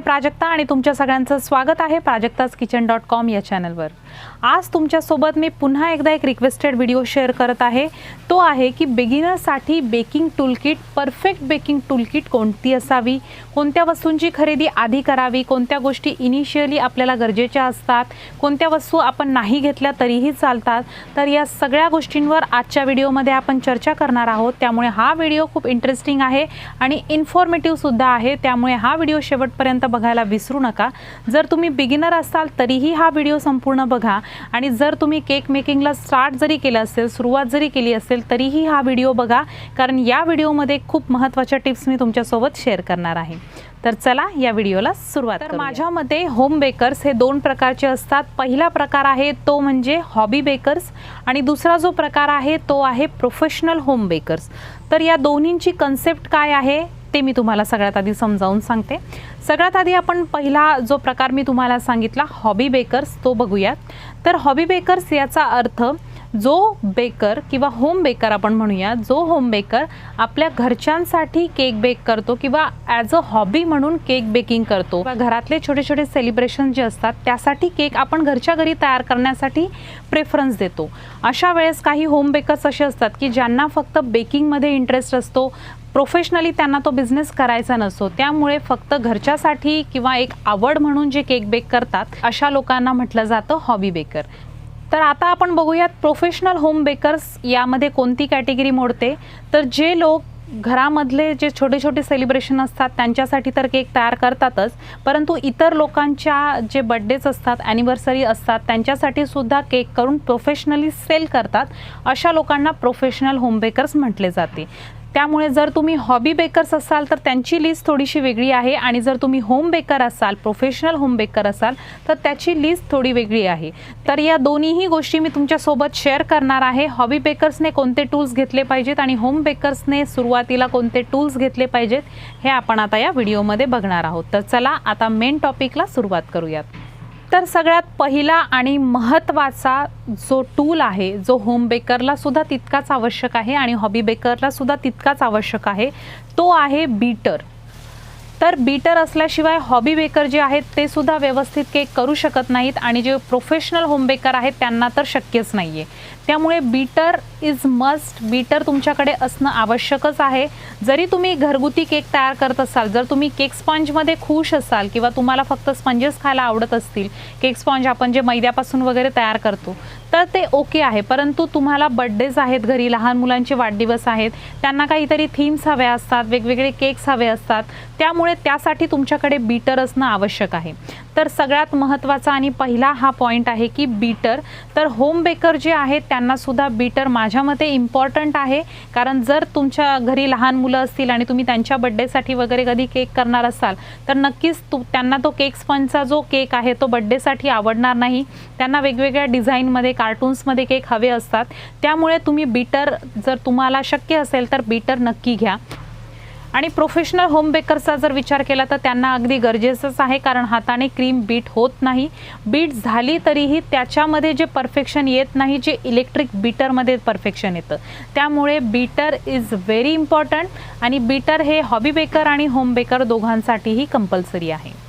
प्राजक्ता आणि तुमच्या सगळ्यांचं स्वागत आहे prajaktaskitchen.com या चॅनलवर। आज तुमच्यासोबत मी पुन्हा एकदा एक रिक्वेस्टेड व्हिडिओ शेअर करत आहे। तो आहे की बिगिनरसाठी baking toolkit, perfect baking toolkit कोणती असावी, कोणत्या वस्तूंची खरेदी आधी करावी, कोणत्या गोष्टी इनिशियली आपल्याला गरजेच्या असतात, कोणत्या वस्तू आपण नाही घेतल्या तरीही चालतात। तर या सगळ्या गोष्टींवर आजच्या व्हिडिओमध्ये आपण चर्चा करणार आहोत। त्यामुळे हा व्हिडिओ खूप इंटरेस्टिंग आहे आणि इन्फॉर्मेटिव्ह सुद्धा आहे। त्यामुळे हा व्हिडिओ शेवटपर्यंत बघायला विसरू नका। जर तुम्ही बिगिनर असाल तरीही हा व्हिडिओ संपूर्ण बघा आणि जर तुम्ही केक मेकिंगला स्टार्ट जरी केलं असेल, सुरुवात जरी केली असेल तरीही हा व्हिडिओ बघा, कारण या व्हिडिओमध्ये खूप महत्त्वाच्या टिप्स मी तुमच्यासोबत शेअर करणार आहे। तर चला या व्हिडिओला सुरुवात करूया। माझ्या मते होम बेकर्स हे दोन प्रकारचे असतात। पहिला प्रकार आहे तो म्हणजे हॉबी बेकर्स आणि दुसरा जो प्रकार आहे तो आहे प्रोफेशनल होम बेकर्स। तर या दोन्हींची कन्सेप्ट काय आहे ते मी तुम्हाला सगळ्यात आधी समजावून सांगते। सगळ्यात आधी आपण पहिला जो प्रकार मी तुम्हाला सांगितला हॉबी बेकर्स तो बघूयात। तर हॉबी बेकर्स याचा अर्थ जो बेकर किंवा होम बेकर आपण म्हणूया, जो होम बेकर आपल्या घरच्यांसाठी केक बेक करतो किंवा ॲज अ हॉबी म्हणून केक बेकिंग करतो, घरातले छोटे छोटे सेलिब्रेशन जे असतात त्यासाठी केक आपण घरच्या घरी तयार करण्यासाठी प्रेफरन्स देतो। अशा वेळेस काही होम बेकर्स असे असतात की ज्यांना फक्त बेकिंगमध्ये इंटरेस्ट असतो, प्रोफेशनली त्यांना तो बिझनेस करायचा नसतो, त्यामुळे फक्त घरच्यासाठी किंवा एक आवड म्हणून जे केक बेक करतात अशा लोकांना म्हटलं जातं हॉबी बेकर। तर आता आपण बघूयात प्रोफेशनल होम बेकर्स यामध्ये कोणती कॅटेगरी मोडते। तर जे लोक घरामधले जे छोटे छोटे सेलिब्रेशन असतात त्यांच्यासाठी तर केक तयार करतातच, परंतु इतर लोकांच्या जे बर्थडेज असतात, ॲनिव्हर्सरी असतात त्यांच्यासाठी सुद्धा केक करून प्रोफेशनली सेल करतात, अशा लोकांना प्रोफेशनल होम बेकर्स म्हटले जाते। त्यामुळे जर तुम्ही हॉबी बेकर्स असाल तर त्यांची लिस्ट थोडीशी वेगळी आहे आणि जर तुम्ही होम बेकर असाल, प्रोफेशनल होम बेकर असाल तर त्याची लिस्ट थोडी वेगळी आहे। तर या दोन्हीही गोष्टी मी तुमच्यासोबत शेअर करणार आहे। हॉबी बेकर्सने कोणते टूल्स घेतले पाहिजेत आणि होम बेकर्सने सुरुवातीला कोणते टूल्स घेतले पाहिजेत हे आपण आता या व्हिडिओमध्ये बघणार आहोत। तर चला आता मेन टॉपिकला सुरुवात करूयात। तर सगळ्यात पहिला आणि महत्त्वाचा जो टूल आहे, जो होम बेकरला सुद्धा तितकाच आवश्यक आहे आणि हॉबी बेकरला सुद्धा तितकाच आवश्यक आहे, तो आहे बीटर। तर बीटर असल्याशिवाय हॉबी बेकर जे आहेत ते सुद्धा व्यवस्थित केक करू शकत नाहीत आणि जे प्रोफेशनल होम बेकर आहेत त्यांना तर शक्यच नाही आहे। त्यामुळे बीटर इज मस्ट, बीटर तुमच्याकडे असणं आवश्यकच आहे। जरी तुम्ही घरगुती केक तयार करत असाल, जर तुम्ही केक स्पंजमध्ये खुश असाल किंवा तुम्हाला फक्त स्पंजेस खायला आवडत असतील, केक स्पंज आपण जे मैद्यापासून वगैरे तयार करतो तर ते ओके आहे, परंतु तुम्हाला बर्थडेज आहेत घरी, लहान मुलांचे वाढदिवस आहेत, त्यांना काहीतरी थीम्स हवे असतात, वेगवेगळे केक्स हवे असतात, त्यामुळे त्यासाठी तुमच्याकडे बीटर असणं आवश्यक आहे। तर सगळ्यात महत्त्वाचा आणि पहिला हा पॉईंट आहे की बीटर। तर होम बेकर जे आहेत त्यांना सुद्धा बीटर माझ्या मते इम्पॉर्टंट आहे, कारण जर तुमच्या घरी लहान मुलं असतील आणि तुम्ही त्यांच्या बर्थडेसाठी वगैरे कधी केक करणार असाल तर नक्कीच त्यांना तो केक स्पंजचा जो केक आहे तो बर्थडेसाठी आवडणार नाही। त्यांना वेगवेगळ्या डिझाईनमध्ये, कार्टून्समध्ये केक हवे असतात, त्यामुळे तुम्ही बीटर जर तुम्हाला शक्य असेल तर बीटर नक्की घ्या। आणि प्रोफेशनल होम बेकर्सचा जर विचार केला तर त्यांना अगदी गरजेचंच आहे, कारण हाताने क्रीम बीट होत नाही, बीट झाली तरीही त्याच्यामध्ये जे परफेक्शन येत नाही जे इलेक्ट्रिक बीटरमध्ये परफेक्शन येतं। त्यामुळे बीटर इज व्हेरी इम्पॉर्टंट आणि बीटर हे हॉबी बेकर आणि होम बेकर दोघांसाठीही कंपल्सरी आहे।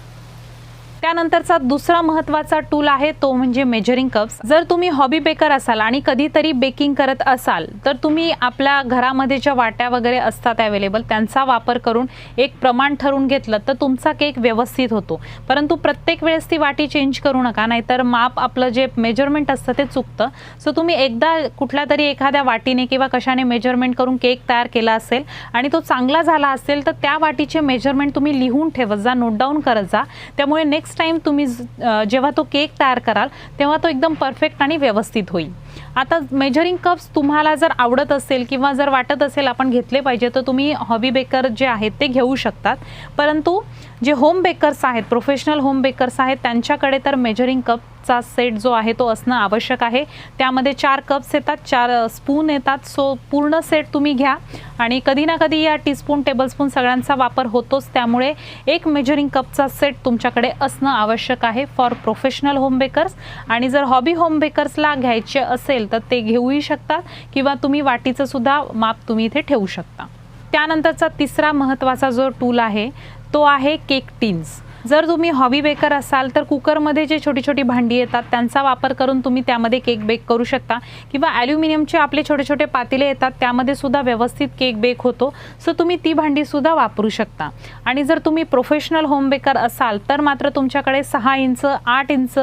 त्यानंतरचा दुसरा महत्त्वाचा टूल आहे तो म्हणजे मेजरिंग कप्स। जर तुम्ही हॉबी बेकर असाल आणि कधीतरी बेकिंग करत असाल तर तुम्ही आपल्या घरामध्ये ज्या वाट्या वगैरे असतात अवेलेबल त्यांचा वापर करून एक प्रमाण ठरवून घेतलं तर तुमचा केक व्यवस्थित होतो। परंतु प्रत्येक वेळेस ती वाटी चेंज करू नका, नाहीतर माप आपलं जे मेजरमेंट असतं ते चुकतं। सो तुम्ही एकदा कुठल्या तरी एखाद्या वाटीने किंवा कशाने मेजरमेंट करून केक तयार केला असेल आणि तो चांगला झाला असेल तर त्या वाटीचे मेजरमेंट तुम्ही लिहून ठेवत जा, नोट डाऊन करत जा। त्यामुळे नेक्स्ट टाइम तुम्ही जेव्हा तो केक तयार कराल तेव्हा तो एकदम परफेक्ट आणि व्यवस्थित होईल। आता मेजरिंग कप्स तुम्हाला जर आवडत असेल किंवा जर वाटत असेल आपण घेतले पाहिजे तर तुम्ही हॉबी बेकर जे आहेत ते घेऊ शकतात, परंतु जे होम बेकर्स आहेत, प्रोफेशनल होम बेकर्स आहेत त्यांच्याकडे तर मेजरिंग कपचा सेट जो आहे तो असणं आवश्यक आहे। त्यामध्ये 4 कप्स येतात, 4 स्पून येतात, सो पूर्ण सेट तुम्ही घ्या आणि कधी ना कधी या टीस्पून, टेबलस्पून सगळ्यांचा वापर होतोच, त्यामुळे एक मेजरिंग कपचा सेट तुमच्याकडे असणं आवश्यक आहे फॉर प्रोफेशनल होम बेकर्स। आणि जर हॉबी होम बेकर्सला घ्यायचे असेल तर ते घेऊही शकता किंवा तुम्ही वाटीचं सुद्धा माप तुम्ही इथे ठेवू शकता। त्यानंतरचा तिसरा महत्त्वाचा जो टूल आहे तो आहे केक टिन्स। जर तुम्ही हॉबी बेकर असाल तर कुकरमध्ये जे छोटी छोटी भांडी येतात त्यांचा वापर करून तुम्ही त्यामध्ये केक बेक करू शकता, किंवा ॲल्युमिनियमचे आपले छोटे छोटे पातेले येतात त्यामध्ये सुद्धा व्यवस्थित केक बेक होतो. सो तुम्ही ती भांडीसुद्धा वापरू शकता. आणि जर तुम्ही प्रोफेशनल होम बेकर असाल तर मात्र तुमच्याकडे 6 इंच 8 इंच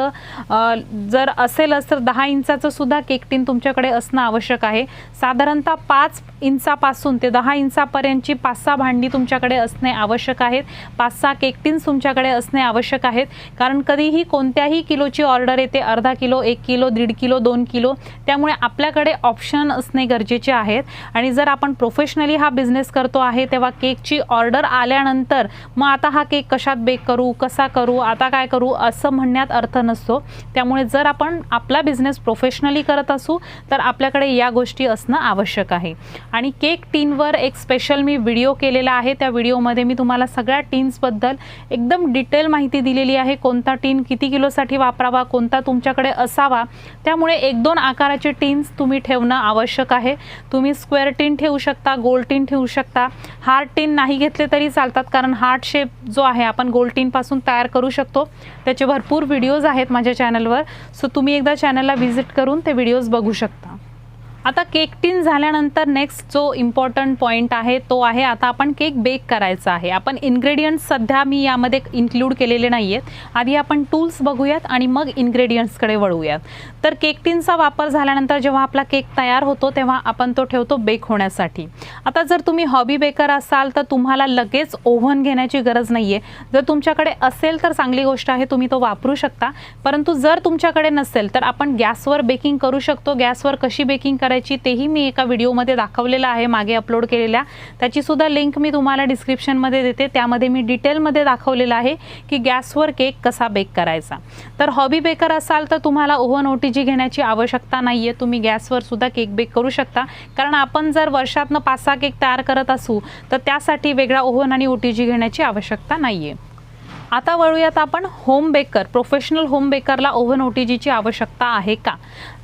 जर असेलच तर 10 इंचाचं सुद्धा केक टीन तुमच्याकडे असणं आवश्यक आहे. साधारणतः 5 इंचापासून ते 10 इंचापर्यंतची 5-6 भांडी तुमच्याकडे असणे आवश्यक आहेत. 5-6 केक टीन्स तुमच्याकडे असणे आवश्यक आहेत. कारण कधीही कोणत्याही किलोची ऑर्डर येते, अर्धा किलो, 1 किलो, 1.5 किलो, 2 किलो, त्यामुळे आपल्याकडे ऑप्शन असणे गरजेचे आहेत. आणि जर आपण प्रोफेशनली हा बिझनेस करतो आहे तेव्हा केकची ऑर्डर आल्यानंतर मग आता हा केक कशात बेक करू, कसा करू, आता काय करू असं म्हणण्यात अर्थ नसतो. त्यामुळे जर आपण आपला बिझनेस प्रोफेशनली करत असू तर आपल्याकडे या गोष्टी असणं आवश्यक आहे. आणि केक टीनवर एक स्पेशल मी व्हिडिओ केलेला आहे. त्या व्हिडिओमध्ये मी तुम्हाला सगळ्या टीन्सबद्दल एकदम डिटेल माहिती दिलेली आहे. कोणता टीन किती किलोसाठी वापरावा, कोणता तुमच्याकडे असावा. त्यामुळे 1-2 आकाराचे टीन्स तुम्ही ठेवणं आवश्यक आहे. तुम्ही स्क्वेअर टीन ठेवू शकता, गोल टीन ठेवू शकता. हार्ट टीन नाही घेतले तरी चालतात, कारण हार्ट शेप जो आहे आपण गोल टीनपासून तयार करू शकतो. त्याचे भरपूर व्हिडिओज आहेत माझ्या चॅनलवर. सो तुम्ही एकदा चॅनलला व्हिजिट करून ते व्हिडिओज बघू शकता. आता केक टीन झाल्यानंतर नेक्स्ट जो इम्पॉर्टंट पॉईंट आहे तो आहे आता आपण केक बेक करायचा आहे. आपण इन्ग्रेडियंट्स सध्या मी यामध्ये इन्क्लूड केलेले नाही आहेत. आधी आपण टूल्स बघूयात आणि मग इन्ग्रेडियंट्सकडे वळूयात. तर केक टीनचा वापर झाल्यानंतर जेव्हा आपला केक तयार होतो तेव्हा आपण तो ठेवतो बेक होण्यासाठी. आता जर तुम्ही हॉबी बेकर असाल तर तुम्हाला लगेच ओव्हन घेण्याची गरज नाही आहे. जर तुमच्याकडे असेल तर चांगली गोष्ट आहे, तुम्ही तो वापरू शकता. परंतु जर तुमच्याकडे नसेल तर आपण गॅसवर बेकिंग करू शकतो. गॅसवर कशी बेकिंग करायची तेही मी एका व्हिडिओमध्ये दाखवलेलं आहे, मागे अपलोड केलेल्या. त्याची सुद्धा लिंक मी तुम्हाला डिस्क्रिप्शनमध्ये देते. त्यामध्ये मी डिटेलमध्ये दाखवलेलं आहे की गॅसवर केक कसा बेक करायचा. तर हॉबी बेकर असाल तर तुम्हाला ओव्हन OTG घेण्याची आवश्यकता नाही आहे. तुम्ही गॅसवर सुद्धा केक बेक करू शकता. कारण आपण जर वर्षातनं 5-6 केक तयार करत असू तर त्यासाठी वेगळा ओव्हन आणि OTG घेण्याची आवश्यकता नाही आहे. आता वळूयात आपण होम बेकर. प्रोफेशनल होम बेकरला ओव्हन OTGची आवश्यकता आहे का?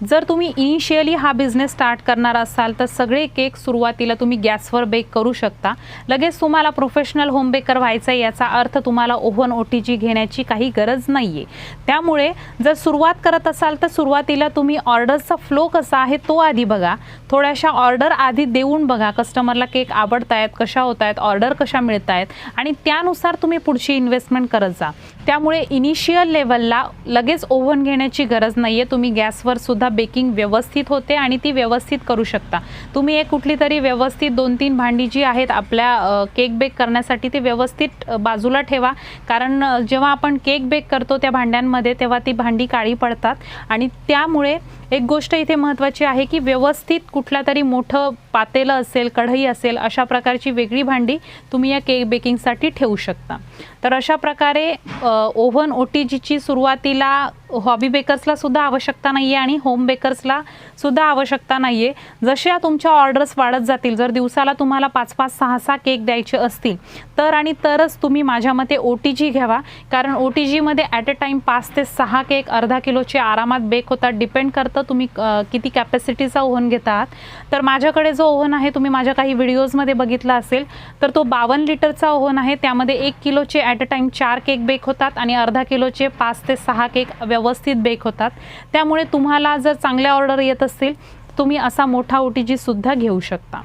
जर तुम्ही इनिशियली हा बिझनेस स्टार्ट करणार असाल तर सगळे केक सुरुवातीला तुम्ही गॅसवर बेक करू शकता. लगेच तुम्हाला प्रोफेशनल होम बेकर व्हायचं आहे याचा अर्थ तुम्हाला ओव्हन OTG घेण्याची काही गरज नाही आहे. त्यामुळे जर सुरुवात करत असाल तर सुरुवातीला तुम्ही ऑर्डरचा फ्लो कसा आहे तो आधी बघा. थोड्याशा ऑर्डर आधी देऊन बघा, कस्टमरला केक आवडत आहेत, कशा होत आहेत, ऑर्डर कशा मिळत आहेत, आणि त्यानुसार तुम्ही पुढची इन्व्हेस्टमेंट करत जा. त्यामुळे इनिशियल लेवलला लगेच ओव्हन घेण्याची गरज नाही आहे. तुम्ही गॅसवर सुद्धा बेकिंग व्यवस्थित होते आणि ती व्यवस्थित करू शकता. तुम्ही एक कुठली तरी व्यवस्थित 2-3 भांडी जी आहेत आपल्या केक बेक करण्यासाठी ती व्यवस्थित बाजूला ठेवा. कारण जेव्हा आपण केक बेक करतो त्या भांड्यांमध्ये तेव्हा ती भांडी काळी पडतात. आणि त्यामुळे एक गोष्ट इथे महत्त्वाची आहे की व्यवस्थित कुठला तरी मोठं पातेलं असेल, कढई असेल, अशा प्रकारची वेगळी भांडी तुम्ही या केक बेकिंगसाठी ठेवू शकता. तर अशा प्रकारे ओव्हन OTGची सुरुवातीला हॉबी बेकर्सला सुद्धा आवश्यकता नाही आहे आणि होम बेकर्सला सुद्धा आवश्यकता नाही आहे. जशा तुमच्या ऑर्डर्स वाढत जातील, जर दिवसाला तुम्हाला 5-5, 6-6 केक द्यायचे असतील तर आणि तरच तुम्ही माझ्या मते OTG घ्यावा. कारण OTGमध्ये ॲट अ टाईम 5 ते 6 केक अर्धा किलोचे आरामात बेक होतात. डिपेंड करतं तुम्ही किती कॅपॅसिटीचा ओव्हन घेत आहात. तर माझ्याकडे जो ओव्हन आहे तुम्ही माझ्या काही व्हिडिओजमध्ये बघितला असेल तर तो 52 लिटरचा ओव्हन आहे. त्यामध्ये 1 किलोचे at a time 4 cake bake होतात आणि अर्धा किलोचे 5 ते 6 केक व्यवस्थित बेक होतात. त्यामुळे तुम्हाला जर चांगल्या ऑर्डर येत असतील तुम्ही असा मोठा OTG सुद्धा घेऊ शकता.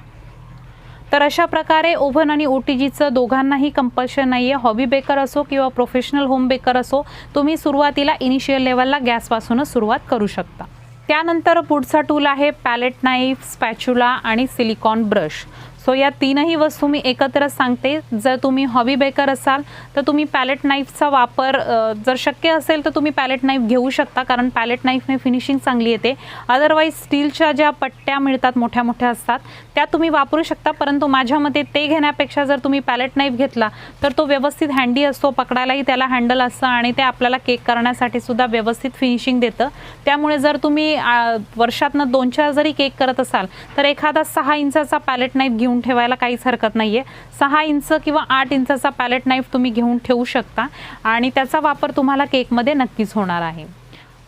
तर अशा प्रकारे ओव्हन आणि OTGचं दोघांनाही कंपल्शन नाही आहे. हॉबी बेकर असो किंवा प्रोफेशनल होम बेकर असो, तुम्ही सुरुवातीला इनिशियल लेवलला गॅसपासूनच सुरुवात करू शकता. त्यानंतर पुढचा टूल आहे पॅलेट नाईफ, स्पॅच्युला आणि सिलिकॉन ब्रश. सो या तीनही वस्तू मी एकत्र सांगते. जर तुम्ही हॉबी बेकर असाल तर तुम्ही पॅलेट नाईफचा वापर जर शक्य असेल तर तुम्ही पॅलेट नाईफ घेऊ शकता, कारण पॅलेट नाईफने फिनिशिंग चांगली येते. अदरवाईज स्टीलच्या ज्या पट्ट्या मिळतात मोठ्या मोठ्या असतात त्या तुम्ही वापरू शकता. परंतु माझ्या मते ते घेण्यापेक्षा जर तुम्ही पॅलेट नाईफ घेतला तर तो व्यवस्थित हँडी असतो, पकडायलाही त्याला हँडल असतं आणि ते आपल्याला केक करण्यासाठी सुद्धा व्यवस्थित फिनिशिंग देतं. त्यामुळे जर तुम्ही वर्षातनं 2-4 जरी केक करत असाल तर एखादा 6 इंचाचा पॅलेट नाईफ घेऊन ठेवायला काहीच हरकत नाही आहे. 6 इंच किंवा 8 इंचाचा पॅलेट नाईफ तुम्ही घेऊन ठेवू शकता आणि त्याचा वापर तुम्हाला केकमध्ये नक्कीच होणार आहे.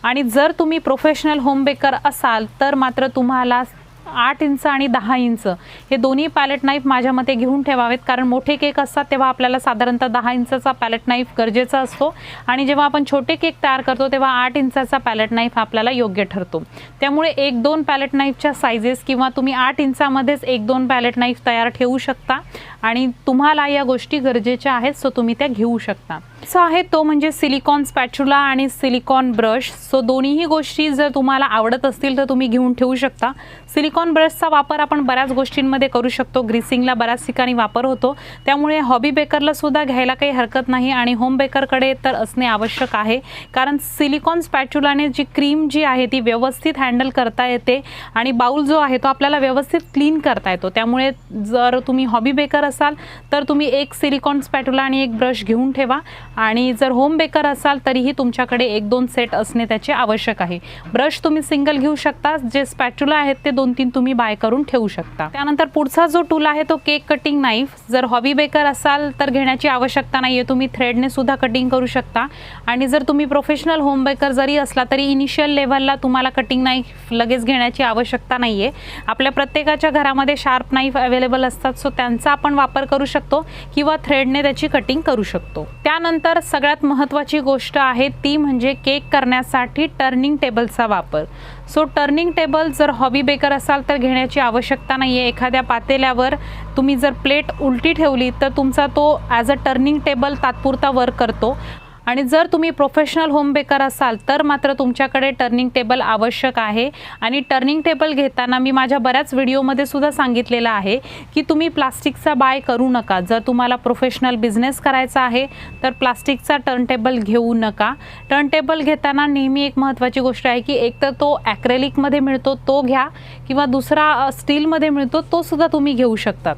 आणि जर तुम्ही प्रोफेशनल होम बेकर असाल तर मात्र तुम्हाला 8 इंच आणि 10 इंच हे दोन्ही पॅलेट नाईफ माझ्या मते घेऊन ठेवावेत, कारण मोठे केक असतात तेव्हा आपल्याला साधारणतः 10 इंचचा पॅलेट नाईफ गरजेचा असतो आणि जेव्हा आपण छोटे केक तयार करतो तेव्हा 8 इंचाचा पॅलेट नाईफ आपल्याला योग्य ठरतो। त्यामुळे 1-2 पॅलेट नाईफच्या साइजेस किंवा तुम्ही 8 इंचामध्येच 1-2 पॅलेट नाईफ तयार ठेवू शकता आणि तुम्हाला या गोष्टी गरजेच्या आहेत, सो तुम्ही त्या घेऊ शकता। सो आहे तो म्हणजे सिलिकॉन स्पॅच्युला आणि सिलिकॉन ब्रश। सो दोन्हीही गोष्टी जर तुम्हाला आवडत असतील तर तुम्ही घेऊन ठेवू शकता। सिलिकॉन ब्रशचा वापर आपण बऱ्याच गोष्टींमध्ये करू शकतो, ग्रीसिंगला बऱ्याच ठिकाणी वापर होतो, त्यामुळे हॉबी बेकरला सुद्धा घ्यायला काही हरकत नाही आणि होम बेकरकडे तर असणे आवश्यक आहे, कारण सिलिकॉन स्पॅच्युलाने जी क्रीम जी आहे ती व्यवस्थित हँडल करता येते आणि बाउल जो आहे तो आपल्याला व्यवस्थित क्लीन करता येतो। त्यामुळे जर तुम्ही हॉबी बेकर असाल तर तुम्ही एक सिलिकॉन स्पॅच्युला आणि एक ब्रश घेऊन ठेवा आणि जर होम बेकर असाल तरीही तुमच्याकडे 1-2 सेट असणे त्याचे आवश्यक आहे। ब्रश तुम्ही सिंगल घेऊ शकता, जे स्पॅच्युला आहेत ते 2-3 तुम्ही बाय करून ठेवू शकता। त्यानंतर पुढचा जो टूल आहे तो केक कटिंग नाईफ। जर हॉबी बेकर असाल तर घेण्याची आवश्यकता नाहीये, तुम्ही थ्रेडने सुद्धा कटिंग करू शकता आणि जर तुम्ही प्रोफेशनल होम बेकर जरी असला तरी इनिशियल लेव्हलला तुम्हाला कटिंग नाईफ लगेच घेण्याची आवश्यकता नाहीये। आपल्या प्रत्येकाच्या घरामध्ये शार्प नाईफ अवेलेबल असतात, सो त्यांचा आपण वापर करू शकतो किंवा थ्रेडने त्याची कटिंग करू शकतो। त्यानंतर सगळ्यात महत्त्वाची गोष्ट आहे ती म्हणजे केक करण्यासाठी टर्निंग टेबलचा वापर। सो टर्निंग टेबल जर हॉबी बेकर असाल तर घेण्याची आवश्यकता नाही आहे। एखाद्या पातेल्यावर तुम्ही जर प्लेट उलटी ठेवली तर तुमचा तो ॲज अ टर्निंग टेबल तात्पुरता वर्क करतो आणि जर तुम्ही प्रोफेशनल होम बेकर असाल तर मात्र तुमच्याकडे टर्निंग टेबल आवश्यक आहे। आणि टर्निंग टेबल घेताना मी माझ्या बऱ्याच व्हिडिओमध्ये सुद्धा सांगितलेलं आहे की तुम्ही प्लास्टिकचा बाय करू नका। जर तुम्हाला प्रोफेशनल बिझनेस करायचा आहे तर प्लास्टिकचा टर्न टेबल घेऊ नका। टर्न टेबल घेताना नेहमी एक महत्त्वाची गोष्ट आहे की एकतर तो ॲक्रेलिकमध्ये मिळतो तो घ्या किंवा दुसरा स्टीलमध्ये मिळतो तो सुद्धा तुम्ही घेऊ शकतात।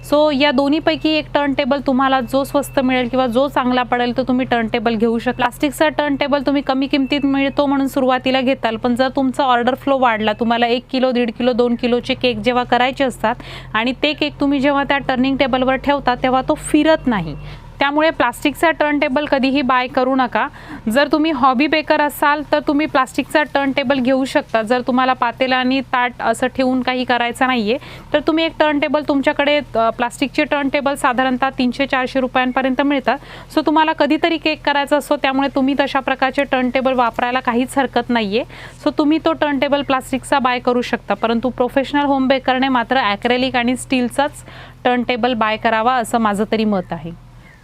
सो या दोन्हीपैकी एक टर्न टेबल तुम्हाला जो स्वस्त मिळेल किंवा जो चांगला पडेल तो तुम्ही टर्न टेबल घेऊ शकता। प्लास्टिकचा टर्न टेबल तुम्ही कमी किमतीत मिळतो म्हणून सुरुवातीला घेताल, पण जर तुमचा ऑर्डर फ्लो वाढला, तुम्हाला 1 किलो 1.5 किलो 2 किलोचे केक जेव्हा करायचे असतात आणि ते केक तुम्ही जेव्हा त्या टर्निंग टेबलवर ठेवता तेव्हा तो फिरत नाही, त्यामुळे प्लास्टिकचा टर्न टेबल कधीही बाय करू नका। जर तुम्ही हॉबी बेकर असाल तर तुम्ही प्लास्टिकचा टर्न टेबल घेऊ शकता। जर तुम्हाला पातेला आणि ताट असं ठेवून काही करायचं नाहीये तर तुम्ही एक टर्न टेबल, तुमच्याकडे प्लास्टिकचे टर्न टेबल साधारणतः 300-400 रुपयांपर्यंत मिळतात। सो तुम्हाला कधीतरी केक करायचा असतो त्यामुळे तुम्ही तशा प्रकारचे टर्न टेबल वापरायला काहीच हरकत नाहीये। सो तुम्ही तो टर्न टेबल प्लास्टिकचा बाय करू शकता, परंतु प्रोफेशनल होम बेकरने मात्र ॲक्रेलिक आणि स्टीलचाच टर्न टेबल बाय करावा असं माझं तरी मत आहे।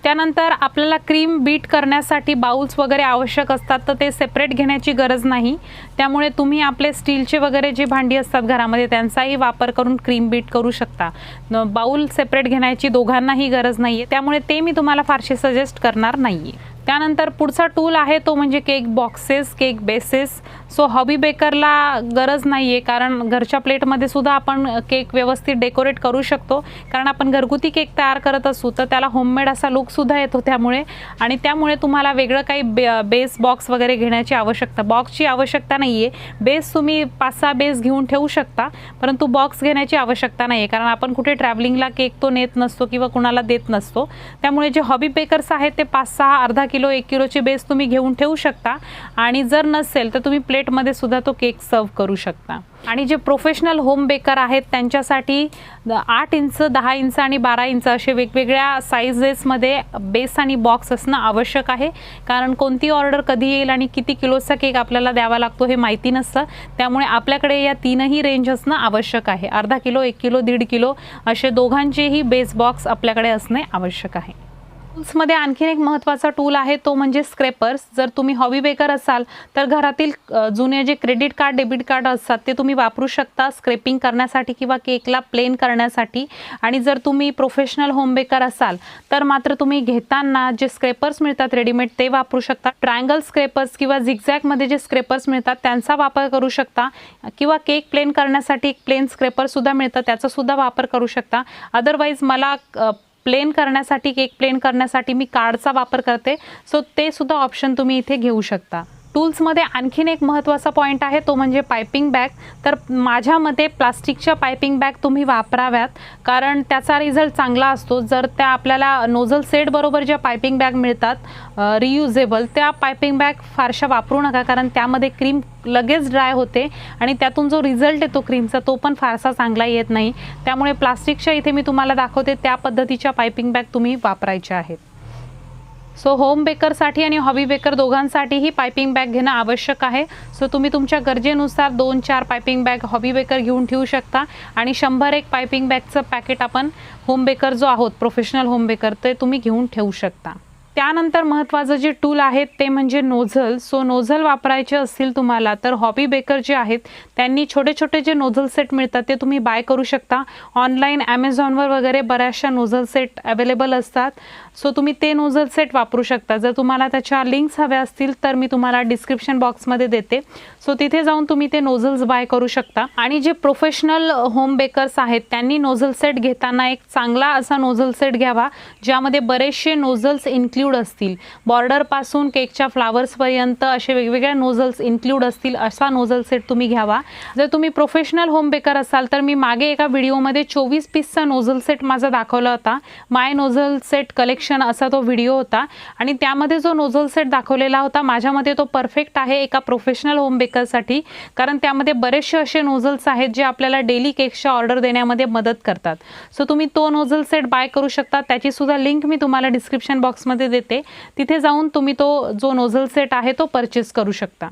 त्यानंतर आपल्याला क्रीम बीट करण्यासाठी बाउल्स वगैरे आवश्यक असतात, तर ते सेपरेट घेण्याची गरज नाही। त्यामुळे तुम्ही आपले स्टीलचे वगैरे जे भांडी असतात घरामध्ये त्यांचाही वापर करून क्रीम बीट करू शकता। बाउल सेपरेट घेण्याची दोघांनाही गरज नाही आहे, त्यामुळे ते मी तुम्हाला फारसे सजेस्ट करणार नाही आहे। त्यानंतर पुढचा टूल आहे तो म्हणजे cake boxes, cake bases. So hobby बेकरला गरज नाही आहे, कारण घरच्या प्लेटमध्ये सुद्धा आपण केक व्यवस्थित डेकोरेट करू शकतो, कारण आपण घरगुती केक तयार करत असू तर त्याला होममेड असा लुकसुद्धा येतो। त्यामुळे तुम्हाला वेगळं काही बेस बॉक्स वगैरे घेण्याची बॉक्सची आवश्यकता नाही आहे। बेस तुम्ही 5-6 बेस घेऊन ठेवू शकता, परंतु बॉक्स घेण्याची आवश्यकता नाही आहे, कारण आपण कुठे ट्रॅव्हलिंगला केक तो नेत नसतो किंवा कुणाला देत नसतो। त्यामुळे जे हॉबी बेकर्स आहेत ते 5-6 अर्धा किलो 1 किलोचे बेस तुम्ही घेऊन ठेवू शकता आणि जर नसेल तर तुम्ही प्लेटमध्ये सुद्धा तो केक सर्व करू शकता। आणि जे प्रोफेशनल होम बेकर आहेत त्यांच्यासाठी 8 इंच, 10 इंच आणि 12 इंच असे वेगवेगळ्या साइजेसमध्ये बेस आणि बॉक्स असणं आवश्यक आहे, कारण कोणती ऑर्डर कधी येईल आणि किती किलोचा केक आपल्याला द्यावा लागतो हे माहिती नसतं। त्यामुळे आपल्याकडे या तीनही रेंज असणं आवश्यक आहे। अर्धा किलो, 1 किलो, 1.5 किलो असे दोघांचेही बेस बॉक्स आपल्याकडे असणे आवश्यक आहे। टूल्समध्ये आणखीन एक महत्त्वाचा टूल आहे तो म्हणजे स्क्रेपर्स। जर तुम्ही हॉबी बेकर असाल तर घरातील जुने जे क्रेडिट कार्ड, डेबिट कार्ड असतात ते तुम्ही वापरू शकता स्क्रेपिंग करण्यासाठी किंवा केकला प्लेन करण्यासाठी। आणि जर तुम्ही प्रोफेशनल होम बेकर असाल तर मात्र तुम्ही घेताना जे स्क्रेपर्स मिळतात रेडीमेड ते वापरू शकता। ट्रायंगल स्क्रेपर्स किंवा झिगझॅगमध्ये जे स्क्रेपर्स मिळतात त्यांचा वापर करू शकता, किंवा केक प्लेन करण्यासाठी एक प्लेन स्क्रेपरसुद्धा मिळतं त्याचा सुद्धा वापर करू शकता। अदरवाईज मला प्लेन करण्यासाठी, केक प्लेन करण्यासाठी मी कार्डचा वापर करते, सो ते सुद्धा ऑप्शन तुम्ही इथे घेऊ शकता। टूल्समध्ये आणखीन एक महत्त्वाचा पॉईंट आहे, तो म्हणजे पायपिंग बॅग. तर माझ्या मते प्लास्टिकच्या पायपिंग बॅग तुम्ही वापराव्यात, कारण त्याचा रिझल्ट चांगला असतो. जर त्या आपल्याला नोझल सेट बरोबर ज्या पायपिंग बॅग मिळतात रियुजेबल, त्या पायपिंग बॅग फारशा वापरू नका, कारण त्यामध्ये क्रीम लगेच ड्राय होते आणि त्यातून जो रिझल्ट येतो क्रीमचा तो पण फारसा चांगला येत नाही. त्यामुळे प्लास्टिकच्या इथे मी तुम्हाला दाखवते त्या पद्धतीच्या पायपिंग बॅग तुम्ही वापरायच्या आहेत. सो होम बेकरसाठी आणि हॉबी बेकर दोघांसाठीही पायपिंग बॅग घेणं आवश्यक आहे. सो तुम्ही तुमच्या गरजेनुसार 2-4 पायपिंग बॅग हॉबी बेकर घेऊन ठेवू शकता आणि 100 पायपिंग बॅगचं पॅकेट आपण होम बेकर जो आहोत प्रोफेशनल होम बेकर ते तुम्ही घेऊन ठेवू शकता. त्यानंतर महत्त्वाचं जे टूल आहे ते म्हणजे नोझल. सो नोझल वापरायचे असतील तुम्हाला तर हॉबी बेकर जे आहेत त्यांनी छोटे छोटे जे नोझल सेट मिळतात ते तुम्ही बाय करू शकता. ऑनलाईन ॲमेझॉनवर वगैरे बऱ्याचशा नोझल सेट अवेलेबल असतात. सो तुम्ही ते नोझल सेट वापरू शकता. जर तुम्हाला त्याच्या लिंक्स हव्या असतील तर मी तुम्हाला डिस्क्रिप्शन बॉक्समध्ये देते. सो तिथे जाऊन तुम्ही ते नोझल्स बाय करू शकता. आणि जे प्रोफेशनल होम बेकर्स आहेत त्यांनी नोझल सेट घेताना एक चांगला असा नोझल सेट घ्यावा ज्यामध्ये बरेचसे नोझल्स इन्क्लूड असतील. बॉर्डरपासून केकच्या फ्लावर्सपर्यंत असे वेगवेगळ्या नोझल्स इन्क्लूड असतील असा नोझल सेट तुम्ही घ्यावा. जर तुम्ही प्रोफेशनल होम बेकर असाल तर मी मागे एका व्हिडिओमध्ये 24 पीसचा नोझल सेट माझा दाखवला होता. माय नोझल सेट कलेक्शन असा तो व्हिडिओ होता आणि त्यामध्ये जो नोझल सेट दाखवलेला होता माझ्या मते तो परफेक्ट आहे एका प्रोफेशनल होम बेकरसाठी, कारण त्यामध्ये बरेचसे असे नोझल्स आहेत जे आपल्याला डेली केकच्या ऑर्डर देण्यामध्ये मदत करतात. सो तुम्ही तो नोझल सेट बाय करू शकता. त्याची सुद्धा लिंक मी तुम्हाला डिस्क्रिप्शन बॉक्समध्ये देते. तिथे जाऊन तुम्ही तो जो नोझल सेट आहे तो परचेस करू शकता.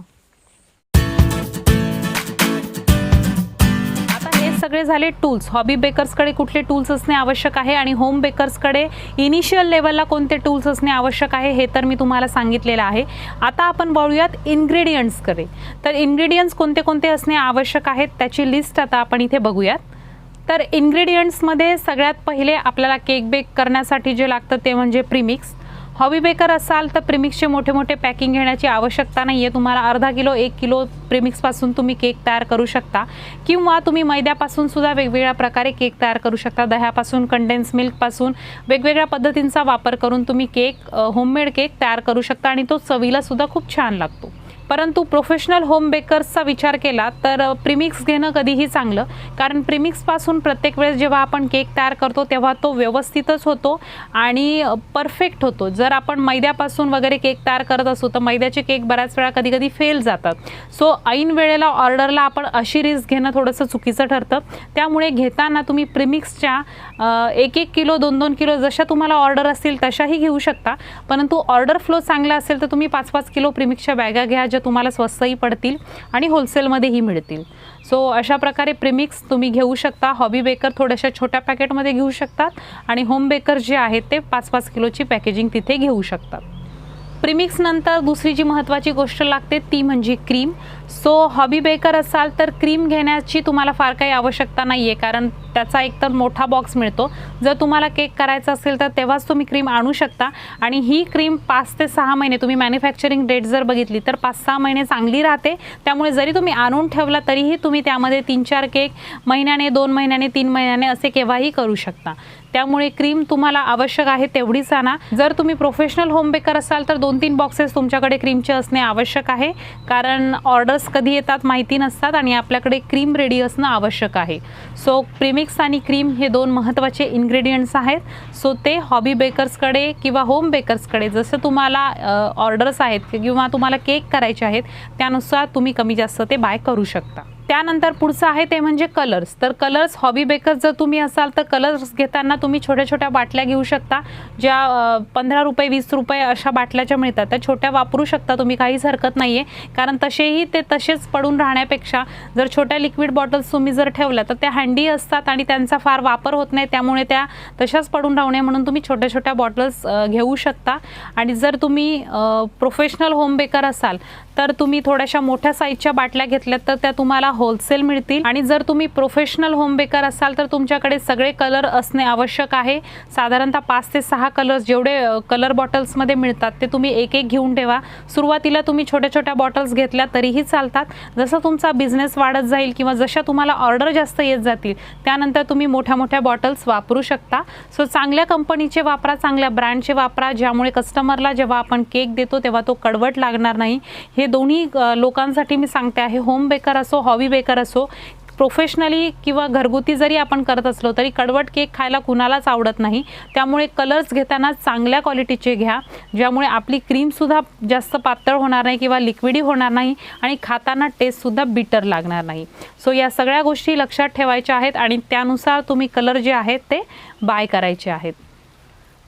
सगळे झाले टूल्स. हॉबी बेकर्सकडे कुठले टूल्स असणे आवश्यक आहे आणि होम बेकर्सकडे इनिशियल लेवलला कोणते टूल्स असणे आवश्यक आहे हे तर मी तुम्हाला सांगितलेलं आहे. आता आपण वळूयात इन्ग्रेडियंट्सकडे. तर इन्ग्रेडियंट्स कोणते कोणते असणे आवश्यक आहेत त्याची लिस्ट आता आपण इथे बघूयात. तर इन्ग्रेडियंट्समध्ये सगळ्यात पहिले आपल्याला केक बेक करण्यासाठी जे लागतं ते म्हणजे प्रीमिक्स. हॉबी बेकर असाल तर प्रीमिक्सचे मोठे मोठे पॅकिंग घेण्याची आवश्यकता नाही आहे. तुम्हाला अर्धा किलो 1 किलो प्रीमिक्सपासून तुम्ही केक तयार करू शकता किंवा तुम्ही मैद्यापासून सुद्धा वेगवेगळ्या प्रकारे केक तयार करू शकता. दह्यापासून, कंडेन्स मिल्कपासून वेगवेगळ्या पद्धतींचा वापर करून तुम्ही केक होममेड केक तयार करू शकता आणि तो चवीला सुद्धा खूप छान लागतो. परंतु प्रोफेशनल होम बेकर्सचा विचार केला तर प्रीमिक्स घेणं कधीही चांगलं, कारण प्रीमिक्सपासून प्रत्येक वेळेस जेव्हा आपण केक तयार करतो तेव्हा तो व्यवस्थितच होतो आणि परफेक्ट होतो. जर आपण मैद्यापासून वगैरे केक तयार करत असू तर मैद्याचे केक बऱ्याच वेळा कधी कधी फेल जातात. सो ऐन वेळेला ऑर्डरला आपण अशी रिस्क घेणं थोडंसं चुकीचं ठरतं. त्यामुळे घेताना तुम्ही प्रीमिक्सच्या 1-1 किलो 2-2 किलो जशा तुम्हाला ऑर्डर असतील तशाही घेऊ शकता. परंतु ऑर्डर फ्लो चांगला असेल तर तुम्ही 5-5 किलो प्रीमिक्सच्या बॅगा घ्या ज्या तुम्हाला स्वस्तही पडतील आणि होलसेलमध्येही मिळतील. सो अशा प्रकारे प्रीमिक्स तुम्ही घेऊ शकता. हॉबी बेकर थोड्याशा छोट्या पॅकेटमध्ये घेऊ शकतात आणि होम बेकर जे आहेत ते 5-5 किलोची पॅकेजिंग तिथे घेऊ शकतात. प्रीमिक्स नंतर दुसरी जी महत्त्वाची गोष्ट लागते ती म्हणजे क्रीम. सो हॉबी बेकर असाल तर क्रीम घेण्याची तुम्हाला फार काही आवश्यकता नाही आहे, कारण त्याचा एकतर मोठा बॉक्स मिळतो. जर तुम्हाला केक करायचा असेल तर तेव्हाच तुम्ही क्रीम आणू शकता आणि ही क्रीम 5 ते 6 महिने, तुम्ही मॅन्युफॅक्चरिंग डेट जर बघितली तर 5-6 महिने चांगली राहते. त्यामुळे जरी तुम्ही आणून ठेवला तरीही तुम्ही त्यामध्ये 3-4 केक महिन्याने, 2 महिन्याने, 3 महिन्याने असे केव्हाही करू शकता. त्यामुळे क्रीम तुम्हाला आवश्यक आहे तेवढीच आणा. जर तुम्ही प्रोफेशनल होम बेकर असाल तर 2-3 बॉक्सेस तुमच्याकडे क्रीमचे असणे आवश्यक आहे, कारण ऑर्डर्स कधी येतात माहिती नसतात आणि आपल्याकडे क्रीम रेडी असणं आवश्यक आहे. सो प्रीमिक्स आणि क्रीम हे 2 महत्त्वाचे इन्ग्रेडियंट्स आहेत. सो ते हॉबी बेकर्सकडे किंवा होम बेकर्सकडे जसं तुम्हाला ऑर्डर्स आहेत किंवा तुम्हाला केक करायचे आहेत त्यानुसार तुम्ही कमी जास्त ते बाय करू शकता. त्यानंतर पुढचं आहे ते म्हणजे कलर्स. तर कलर्स हॉबी बेकर जर तुम्ही असाल तर कलर्स घेताना तुम्ही छोट्या छोट्या बाटल्या घेऊ शकता, ज्या 15 रुपये 20 रुपये अशा बाटल्याच्या मिळतात. त्या छोट्या वापरू शकता तुम्ही, काहीच हरकत नाही आहे, कारण तसेही ते तसेच पडून राहण्यापेक्षा जर छोट्या लिक्विड बॉटल्स तुम्ही जर ठेवल्या तर त्या हँडी असतात आणि त्यांचा फार वापर होत नाही, त्यामुळे त्या तशाच पडून राहू नये म्हणून तुम्ही छोट्या छोट्या बॉटल्स घेऊ शकता. आणि जर तुम्ही प्रोफेशनल होम बेकर असाल तर तुम्ही थोड्याशा मोठ्या साईजच्या बाटल्या घेतल्यात तर त्या तुम्हाला होलसेल मिळतील। आणि जर तुम्ही प्रोफेशनल होम बेकर असाल तर तुमच्याकडे सगळे कलर असणे आवश्यक आहे। साधारणतः 5 ते 6 कलर्स जेवढे कलर बॉटल्समध्ये मिळतात ते तुम्ही एक एक घेऊन ठेवा। सुरुवातीला तुम्ही छोट्या छोट्या बॉटल्स घेतल्या तरीही चालतात। जसं तुमचा बिझनेस वाढत जाईल किंवा जशा तुम्हाला ऑर्डर जास्त येत जातील त्यानंतर तुम्ही मोठ्या मोठ्या बॉटल्स वापरू शकता। सो चांगल्या कंपनीचे वापरा, चांगल्या ब्रँडचे वापरा, ज्यामुळे कस्टमरला जेव्हा आपण केक देतो तेव्हा तो कडवट लागणार नाही। हे दोन्ही लोकांसाठी मी सांगते आहे, होम बेकर असो, हॉबी बेकर असो, प्रोफेशनली किंवा घरगुती जरी आपण करत असलो तरी कडवट केक खायला कुणालाच आवडत नाही। त्यामुळे कलर्स घेताना चांगल्या क्वालिटीचे घ्या, ज्यामुळे आपली क्रीमसुद्धा जास्त पातळ होणार नाही किंवा लिक्विडी होणार नाही आणि खाताना टेस्टसुद्धा बिटर लागणार नाही। सो या सगळ्या गोष्टी लक्षात ठेवायच्या आहेत आणि त्यानुसार तुम्ही कलर जे आहेत ते बाय करायचे आहेत।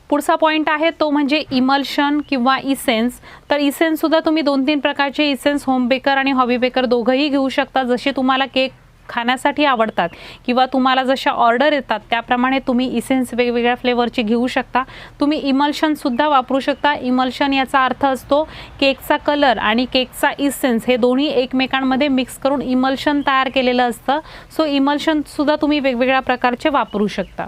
पुढचा पॉईंट आहे तो म्हणजे इमल्शन किंवा इसेन्स। तर इसेन्ससुद्धा तुम्ही 2-3 प्रकारचे इसेन्स होम बेकर आणि हॉबी बेकर दोघंही घेऊ शकता। जसे तुम्हाला केक खाण्यासाठी आवडतात किंवा तुम्हाला जशा ऑर्डर येतात त्याप्रमाणे तुम्ही इसेन्स वेगवेगळ्या फ्लेवरचे घेऊ शकता। तुम्ही इमल्शनसुद्धा वापरू शकता। इमल्शन याचा अर्थ असतो केकचा कलर आणि केकचा इसेन्स हे दोन्ही एकमेकांमध्ये मिक्स करून इमल्शन तयार केलेलं असतं। सो इमल्शनसुद्धा तुम्ही वेगवेगळ्या प्रकारचे वापरू शकता।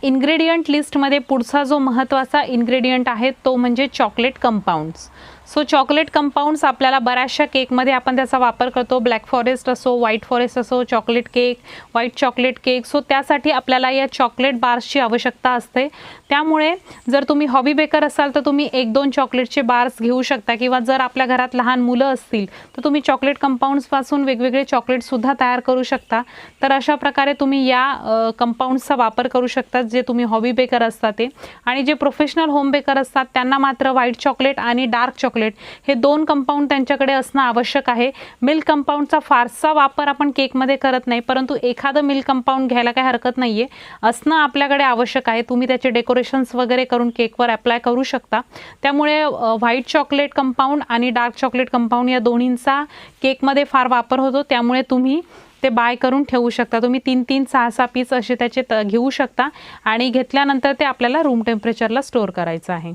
इन्ग्रेडियंट लिस्टमध्ये पुढचा जो महत्त्वाचा इन्ग्रेडियंट आहे तो म्हणजे chocolate compounds. So chocolate compounds आपल्याला बऱ्याचशा केकमध्ये आपण त्याचा वापर करतो। ब्लॅक फॉरेस्ट असो, व्हाईट फॉरेस्ट असो, chocolate cake, white chocolate cake. So त्यासाठी आपल्याला या चॉकलेट बार्सची आवश्यकता असते। त्यामुळे जर तुम्ही हॉबी बेकर असाल तर तुम्ही 1-2 चॉकलेटचे बार्स घेऊ शकता किंवा जर आपल्या घरात लहान मुलं असतील तर तुम्ही चॉकलेट कंपाऊंड्सपासून वेगवेगळे चॉकलेटसुद्धा तयार करू शकता। तर अशा प्रकारे तुम्ही या कंपाऊंड्सचा वापर करू शकता जे तुम्ही हॉबी बेकर असतात ते। आणि जे प्रोफेशनल होम बेकर असतात त्यांना मात्र व्हाईट चॉकलेट आणि डार्क चॉकलेट हे 2 कंपाऊंड त्यांच्याकडे असणं आवश्यक आहे। मिल्क कंपाऊंडचा फारसा वापर आपण केकमध्ये करत नाही, परंतु एखादं मिल्क कंपाऊंड घ्यायला काही हरकत नाहीये, असणं आपल्याकडे आवश्यक आहे। तुम्ही त्याचे डेकोरेशन्स वगैरे करून केकवर अप्लाय करू शकता। त्यामुळे व्हाईट चॉकलेट कंपाऊंड आणि डार्क चॉकलेट कंपाऊंड या दोन्हींचा केकमध्ये फार वापर होतो, त्यामुळे तुम्ही ते बाय करून ठेवू शकता। तुम्ही 3-3, 6-6 पीस असे त्याचे घेऊ शकता आणि घेतल्यानंतर ते आपल्याला रूम टेम्परेचरला स्टोअर करायचं आहे।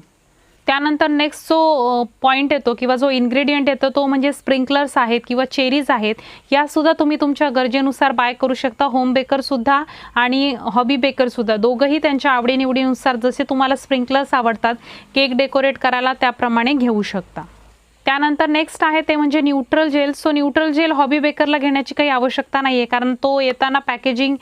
त्यानंतर नेक्स्ट जो पॉईंट येतो किंवा जो इन्ग्रेडियंट येतो तो म्हणजे स्प्रिंकलर्स आहेत किंवा चेरीज आहेत। यासुद्धा तुम्ही तुमच्या गरजेनुसार बाय करू शकता। होम बेकरसुद्धा आणि हॉबी बेकरसुद्धा दोघंही त्यांच्या आवडीनिवडीनुसार जसे तुम्हाला स्प्रिंकलर्स आवडतात केक डेकोरेट करायला त्याप्रमाणे घेऊ शकता। त्यानंतर नेक्स्ट आहे ते म्हणजे neutral gel. So neutral gel hobby बेकरला घेण्याची काही आवश्यकता नाही आहे, कारण तो येताना पॅकेजिंग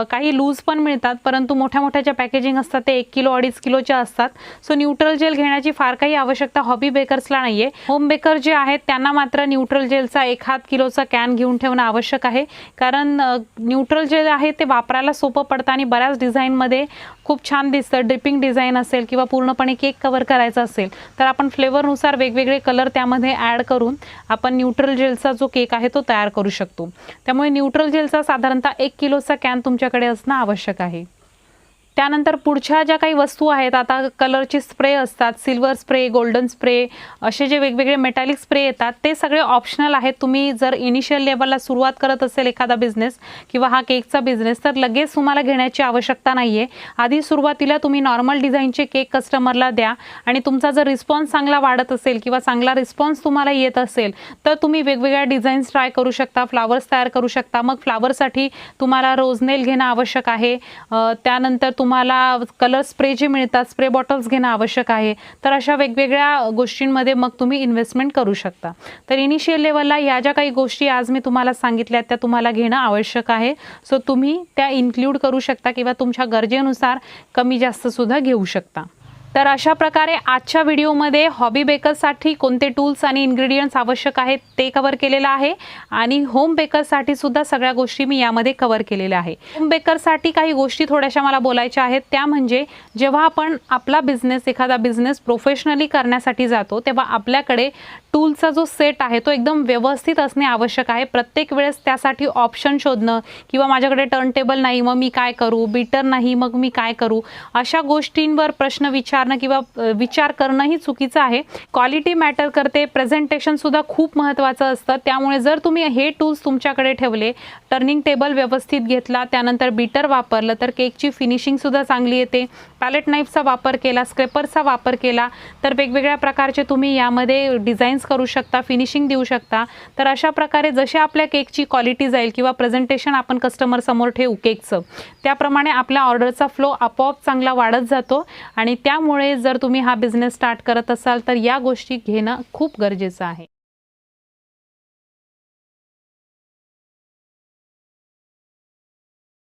काही लूज पण मिळतात, परंतु मोठ्या मोठ्या ज्या पॅकेजिंग असतात ते 1 किलो 2.5 किलोच्या असतात। सो न्यूट्रल जेल घेण्याची फार काही आवश्यकता हॉबी बेकर्सला नाही आहे। होम बेकर जे आहेत त्यांना मात्र न्यूट्रल जेलचा 1/2 किलोचा कॅन घेऊन ठेवणं आवश्यक आहे, कारण न्यूट्रल जेल आहे ते वापरायला सोपं पडतं आणि बऱ्याच डिझाईनमध्ये खूप छान दिसतं। ड्रिपिंग डिझाईन असेल किंवा पूर्णपणे केक कवर करायचा असेल तर आपण फ्लेवरनुसार वेगवेगळे कलर मध्ये ॲड करून आपण न्यूट्रल जेलचा जो केक आहे तो तयार करू शकतो। त्यामुळे न्यूट्रल जेलचा साधारणतः 1 किलोचा कॅन तुमच्याकडे असणं आवश्यक आहे। त्यानंतर पुढच्या ज्या काही वस्तू आहेत, आता कलरचे स्प्रे असतात, सिल्वर स्प्रे, गोल्डन स्प्रे, असे जे वेगवेगळे मेटॅलिक स्प्रे येतात ते सगळे ऑप्शनल आहेत। तुम्ही जर इनिशियल लेवलला सुरुवात करत असेल एखादा बिझनेस किंवा हा केकचा बिझनेस तर लगेच तुम्हाला घेण्याची आवश्यकता नाही आहे। आधी सुरुवातीला तुम्ही नॉर्मल डिझाईनचे केक कस्टमरला द्या आणि तुमचा जर रिस्पॉन्स चांगला वाढत असेल किंवा चांगला रिस्पॉन्स तुम्हाला येत असेल तर तुम्ही वेगवेगळ्या डिझाईन्स ट्राय करू शकता, फ्लावर्स तयार करू शकता। मग फ्लावरसाठी तुम्हाला रोजनेल घेणं आवश्यक आहे, त्यानंतर तुम्हाला कलर स्प्रे जे मिळतात स्प्रे बॉटल्स घेणं आवश्यक आहे। तर अशा वेगवेगळ्या गोष्टींमध्ये मग तुम्ही इन्व्हेस्टमेंट करू शकता। तर इनिशियल लेवलला या ज्या काही गोष्टी आज मी तुम्हाला सांगितल्या त्या तुम्हाला घेणं आवश्यक आहे। सो तुम्ही त्या इन्क्लूड करू शकता किंवा तुमच्या गरजेनुसार कमी जास्त सुद्धा घेऊ शकता। तर अशा प्रकारे आजच्या व्हिडिओमध्ये हॉबी बेकरसाठी कोणते टूल्स आणि इन्ग्रेडियंट्स आवश्यक आहेत ते कव्हर केलेलं आहे आणि होम बेकरसाठी सुद्धा सगळ्या गोष्टी मी यामध्ये कव्हर केलेल्या आहे। होम बेकरसाठी काही गोष्टी थोड्याशा मला बोलायच्या आहेत, त्या म्हणजे जेव्हा आपण आपला बिझनेस एखादा बिझनेस प्रोफेशनली करण्यासाठी जातो तेव्हा आपल्याकडे टूलचा जो सेट आहे तो एकदम व्यवस्थित असणे आवश्यक आहे। प्रत्येक वेळेस त्यासाठी ऑप्शन शोधणं किंवा माझ्याकडे टर्न टेबल नाही मग मी काय करू, बीटर नाही मग मी काय करू, अशा गोष्टींवर प्रश्न विचार विचारणं किंवा विचार करणंही चुकीचं आहे. क्वालिटी मॅटर करते, प्रेझेंटेशनसुद्धा खूप महत्त्वाचं असतं. त्यामुळे जर तुम्ही हे टूल्स तुमच्याकडे ठेवले, टर्निंग टेबल व्यवस्थित घेतला, त्यानंतर बीटर वापरलं तर केकची फिनिशिंगसुद्धा चांगली येते. पॅलेट नाईफचा वापर केला, स्क्रेपरचा वापर केला तर वेगवेगळ्या प्रकारचे तुम्ही यामध्ये डिझाईन्स करू शकता, फिनिशिंग देऊ शकता. तर अशा प्रकारे जशी आपल्या केकची क्वालिटी जाईल किंवा प्रेझेंटेशन आपण कस्टमर समोर ठेवू केकचं, त्याप्रमाणे आपल्या ऑर्डरचा फ्लो आपोआप चांगला वाढत जातो. आणि त्यामुळे जर तुम्ही हा बिझनेस स्टार्ट करत असाल तर या गोष्टी घेणं खूप गरजेचं आहे.